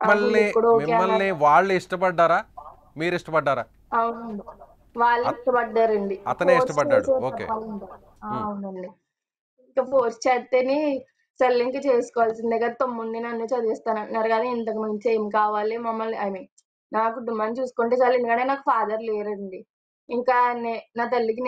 మిమ్మల్ని పెళ్ళికి కూడా ఓకే అన్నారు. మిమ్మల్ని వాళ్ళు ఇష్టపడ్డారా? మీరు ఇష్టపడ్డారా? అవునండి. వాళ్ళు అత్ ఇష్టపడ్డారండి. అతనే ఫోర్స్ ఇష్టపడ్డాడు. చేసారు ఓకే. చెప్పాలంటే. హ్మ్. అవునండి. ఇంకా ఫోర్స్ చేత్తేనే సర్లే ఇంక చేసుకోవాల్సిందే కదా! తమ్ముడిని నన్ను చదివిస్తానంటున్నారు కదా! ఇంతకు మించి ఏం కావాలి మమ్మల్ని నా కుటుంబాన్ని చూసుకుంటే చాలు. ఎందుకంటే నాకు ఫాదర్ లేరండి. ఇంకా నా తల్లికి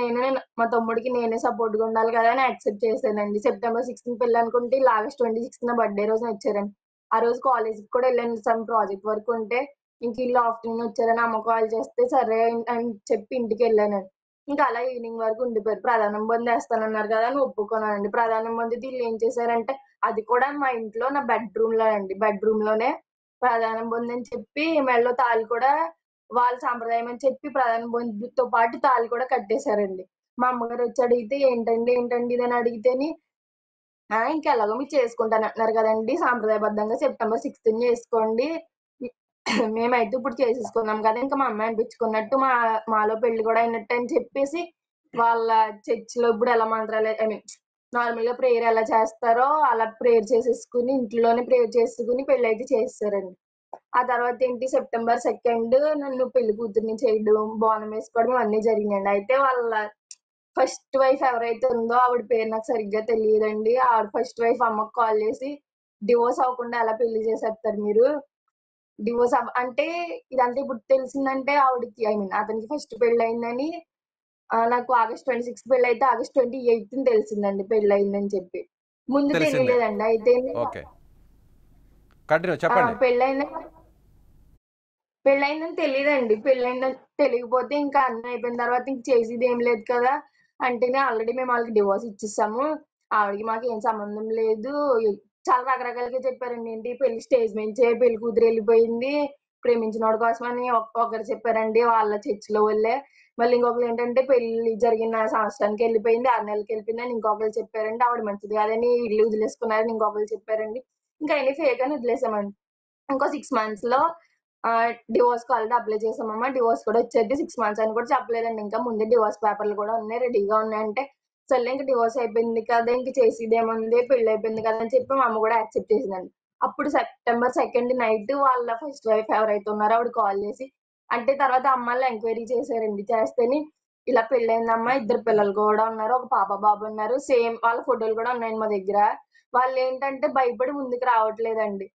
మా తమ్ముడికి నేనే సపోర్ట్‌గా ఉండాలి కదా! అని యాక్సెప్ట్ చేశానండి. సెప్టెంబర్ 16 పెళ్లనుకుంటే ఈళ్ళు ఆగస్ట్ 26 నా బర్త్‌డే రోజున వచ్చారండి. ఆ రోజు కాలేజ్‌కి కూడా ఎళ్ళాను. సమ్ ప్రాజెక్ట్ వర్క్ ఉంటే ఇంక ఈళ్ళు ఆఫ్టర్‌నూన్ వచ్చారని అమ్మ కాల్ చేస్తే సరే అని చెప్పి ఇంటికెళ్ళానండి. ఇంకా అలా ఈవినింగ్ వరకు ఉండిపోయారు. ప్రధానం బందేస్తానన్నారు కదా! అని ఒప్పుకున్నానండి. ప్రధానం బందితే ఈళ్ళేం చేశారంటే, అది కూడా మా ఇంట్లో నా బెడ్‌రూమ్‌లో అండి. బెడ్‌రూమ్‌లోనే ప్రధానం పొందని చెప్పి మెడలో తాళి కూడా వాళ్ళ సాంప్రదాయం అని చెప్పి ప్రధానం పొందుతో పాటు తాళి కూడా కట్టేశారండి. మా అమ్మగారొచ్చి అడిగితే, "ఏంటండి, ఏంటండి ఇదని" అడిగితేని, ఇంకెలాగో మీరు చేసుకుంటానంటున్నారు కదండీ! సాంప్రదాయబద్ధంగా సెప్టెంబర్ 16 చేసుకోండి. మేమైతే ఇప్పుడు చేసేసుకున్నాం కదా! ఇంక మా అమ్మాయి అనిపించుకున్నట్టు మాలో పెళ్లి కూడా అయినట్టు అని చెప్పేసి, వాళ్ళ చర్చ్‌లో ఇప్పుడు ఎలా మంత్రాలు నార్మల్‌గా ప్రేయర్ ఎలా చేస్తారో అలా ప్రేయర్ చేసేసుకొని, ఇంట్లోనే ప్రేయర్ చేసుకొని పెళ్లయితే చేసేసారండి. ఆ తర్వాతేంటి సెప్టెంబర్ 2 నన్ను పెళ్లి కూతురిని చేయడం, బోనం వేసుకోవడం ఇవన్నీ జరిగినాయండి. అయితే వాళ్ళ ఫస్ట్ వైఫ్ ఎవరైతే ఉందో ఆవిడ పేరు నాకు సరిగ్గా తెలీదండి. ఆవిడ ఫస్ట్ వైఫ్ అమ్మకి కాల్ చేసి, "డివోర్స్ అవ్వకుండా ఎలా పెళ్లి చేసేస్తారు మీరు? అంటే ఇదంతా ఇప్పుడు తెలిసిందంటే ఆవిడకి అతనికి ఫస్ట్ పెళ్లయిందని నాకు ఆగస్ట్ 26 పెళ్లయితే ఆగస్ట్ 28న తెలిసిందండి పెళ్లయిందని చెప్పి. ముందు తెలిసిందే. తెలీలేదండి. అయితే ఓకే. కంటిన్యూ ఆ! చెప్పండి. పెళ్లయిందని తెలీదండి. పెళ్లయిందని తెలియకపోతే ఇంకా అన్నీ అయిపోయిన తర్వాత ఇంక చేసేదేం లేదు కదా! అంటేనే ఆల్రెడీ మేము ఆళ్ళకి డివోర్స్ ఇచ్చేసాము. ఆవిడకి మాకేం సంబంధం లేదు. చాలా రకరకాలుగా చెప్పారండి. ఏంటి పెళ్లి స్టేజ్ మించే పెళ్లి కూతురెళ్ళిపోయింది. ప్రేమించినోడి కోసమని ఒకరు చెప్పారండి వాళ్ళ చర్చ్‌లో వాళ్ళే. మళ్ళీ ఇంకొకళ్ళేంటంటే పెళ్లి జరిగిన సంవత్సరానికెళ్ళిపోయింది, 6 నెలలకెళ్ళిపోయిందని ఇంకొకళ్ళు చెప్పారండి. ఆవిడ మంచిది కాదని ఇల్లు వదిలేసుకున్నారని ఇంకొకళ్ళు చెప్పారండి. ఇంకా అయన్నీ ఫేక్ అని వదిలేసామండి. ఇంకో 6 మంత్స్‌లో డివోర్స్‌కి ఆల్రెడీ అప్లై చేశామమ్మా. డివోర్స్ కూడా వచ్చేద్ది. 6 మంత్స్ అని కూడా చెప్పలేదండి. ఇంకా ముందే డివోర్స్ పేపర్‌లు కూడా ఉన్నాయి. రెడీగా ఉన్నాయంటే, సర్లే ఇంక డివోర్స్ అయిపోయింది కదా! ఇంక చేసేదేముంది పెళ్లయిపోయింది కదా! అని చెప్పి మా అమ్మ కూడా యాక్సెప్ట్ చేసిందండి. అప్పుడు సెప్టెంబర్ 2 నైట్ వాళ్ళ ఫస్ట్ వైఫ్ ఎవరైతే ఉన్నారో ఆవిడ కాల్ చేసి అంటే తర్వాత అమ్మాళ్ళు ఎంక్వైరీ చేశారండి. చేస్తేని ఇలా పెళ్లయిందమ్మా. ఇద్దరు పిల్లలు కూడా ఉన్నారు. ఒక పాప, బాబు ఉన్నారు. సేమ్ వాళ్ళ ఫోటోలు కూడా ఉన్నాయండి మా దగ్గర. వాళ్ళేంటంటే భయపడి ముందుకు రావట్లేదండి.